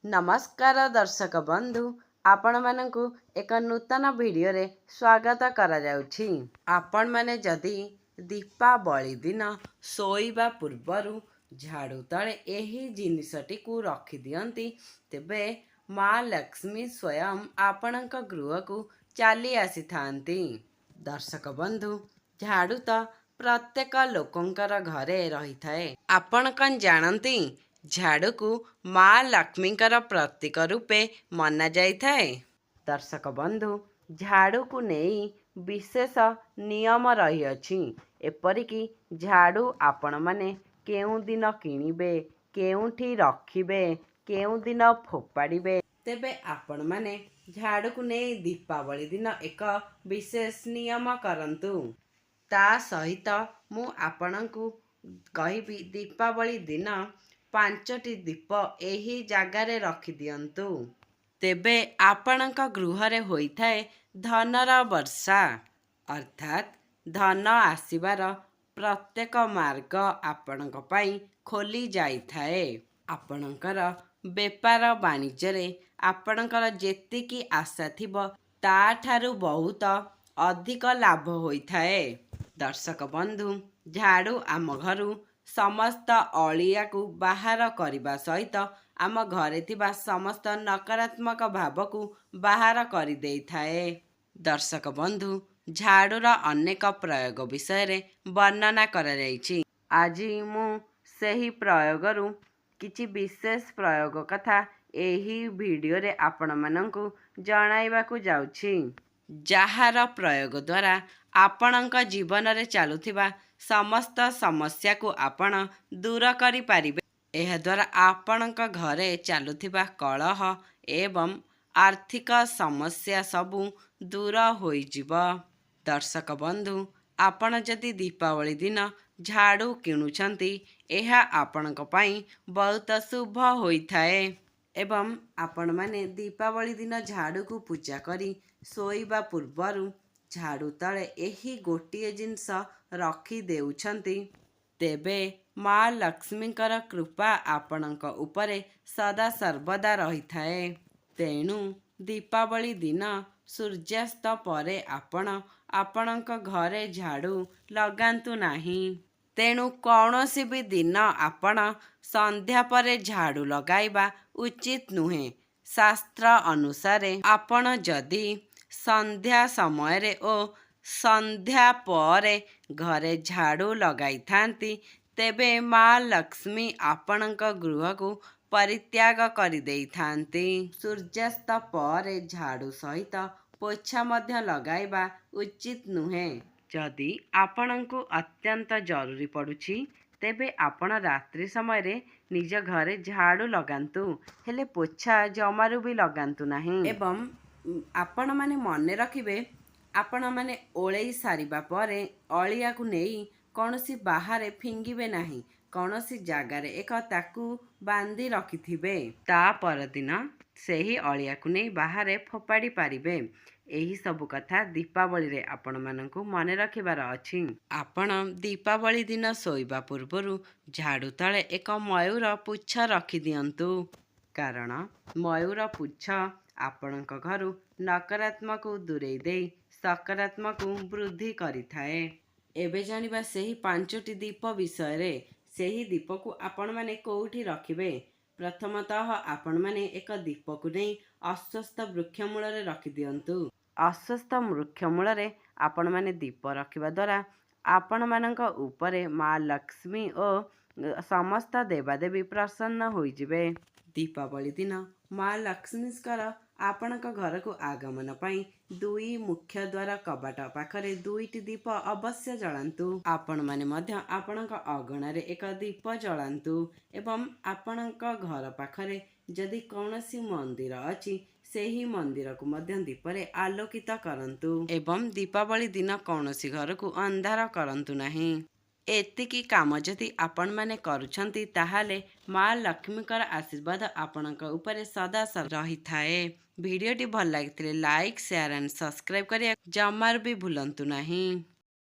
नमस्कार दर्शक बंधु, आपण मानकु एक नूतन वीडियो रे स्वागत करा जाउछि। आपण माने जदि दीपावली दिन सोइबा पूर्वरु झाड़ू तले एही जिनिसटी को रखि दियंती तेबे माँ लक्ष्मी स्वयं आपणक गृह को चली आसी थांती। दर्शक बंधु, झाड़ू तो प्रत्येक लोकंकर घरे रही थाए। आपण कन जानती झाड़ू को माँ लक्ष्मीकर प्रतीक रूपे मना जाइथाए। दर्शक बंधु, झाड़ू को नहीं विशेष नियम रही अछि। एपरिकी झाड़ू आपण माने केउ दिन किणिबे, केउठी रखिबे, केउ दिन फोपाड़िबे, तेबे आपण माने झाड़ू को नहीं दीपावली दिन एक विशेष नियम करंतु। ता सहित मु आपणकु कहिबी दीपावली दिन 5टी दीप एही जगारे रखि दियंतु, तेबे आपणक गृहरे होइथाए धनर वर्षा, अर्थात धन आसीबार प्रत्येक मार्ग आपणक पई खोली जाइथाए। आपणकर बेपार वाणिज्य आपणकर जेतिकी आशा थिबो ता ठारू बहुत अधिक लाभ होइथाए। दर्शक बंधु, झाड़ू आम घरू समस्त अलिया को बाहर करने सहित आम घरे थिबा समस्त नकारात्मक भाव को बाहर कर दे थाए। दर्शक बंधु, झाड़ूर अनेक प्रयोग विषय रे वर्णना करा जायछि। आज मु सेही प्रयोगरु किछि विशेष प्रयोग कथा एही वीडियो रे आपण मानंकु जणाइबाकु जाउछि, जहार प्रयोग द्वारा आपणक जीवन रे चालुथिबा समस्त समस्या को आपण दूर करि पारिबे। एहा द्वारा आपणक घरे चालुथिबा कलह एवं आर्थिक समस्या सबु दूर होइजिब। दर्शक बंधु, आपण जदि दीपावली दिन झाड़ू किणुछंती एहा आपणक पई बहुत शुभ होइथाए एवं आपण माने दीपावली दिन झाड़ू को पूजा करी सोइबा पूर्वरु झाड़ू तले एही गोटिए जिनस रखी देउछंती तेबे माँ लक्ष्मीकर कृपा आपणक उपरे सदा सर्वदा रही थाए। तेणु दीपावली दिन सूर्यास्त परे आपणक घरे झाड़ू लगांतु नाही। तेणु कौनसी भी दिन आपण संध्या परे झाड़ू लगाइबा उचित नुहे। शास्त्र अनुसारे आपण जदि संध्या समय ओ संध्या परे घरे झाड़ू लगाई थांती तेबे माँ लक्ष्मी आपणक गृह को परित्याग कर देई थांती। सूर्यास्त परे झाड़ू सहित पोछा मध्य लगाइबा उचित नुहे। जदि आपणकु अत्यंत जरूरी पड़ुछि तेबे आपण रात्रि समय रे निज घरे झाड़ू लगांतु, हेले पोछा जमारू भी लगांतु नाही। एवं आपण माने मने रखिबे, आपण माने ओळेई सारिबा परे अलिया को नेई कौनसी बाहर फिंगिबे नाही। कौनसी जगार एक ताकू बांधी रखिथिबे, ता परदिन सेही अलिया को नेई बाहर फोपाड़ी पारिबे। एही सबु कथा दीपावली रे आपण मानकु मने रखिबार अछि। आपण दीपावली दिन सोइबा पूर्वरु झाड़ू तले एक मयूर पुच्छ रखि दियंतु, कारण मयूर पुच्छ आपणक घरु नकारात्मक दूरेई देई सकारात्मक वृद्धि करिथाए। एबे जानिबा सेही 5टी दीप विषय रे। सेही दीप को आपण माने कोउठी रखिबे। प्रथमतः आपण माने एक दीप को नहीं अस्वस्थ वृक्ष मूल रे रखि दियंतु। अस्वस्थ वृक्ष मूल रे आपण माने दीप रखिबा द्वारा आपण मानक उपरे माँ लक्ष्मी और समस्त देवादेवी प्रसन्न होइजिबे। दीपावली दिन माँ लक्ष्मीकर आपणक घर को आगमन पाई 2 मुख्य द्वार कबाट पाखरे 2टी दीप अवश्य जलांतु। आपण माने मध्य आपणक अगणारे एक दीप जलांतु एवं आपणक घर पाखरे जदि कौनसी मंदिर अछि सेही मंदिर को मध्य दीपरे आलोकित करंतु एवं दीपावली दिन कौनसी घर को अंधार करंतु नाही। एतिकी काम जदि आपण माने करूछंती ताहाले माँ लक्ष्मीकर आशीर्वाद आपणक उपरे सदा रही थाए। वीडियोटी भल लागिथिले लाइक, शेयर एंड सब्सक्राइब करिया जमार भी भूलंतु नाही।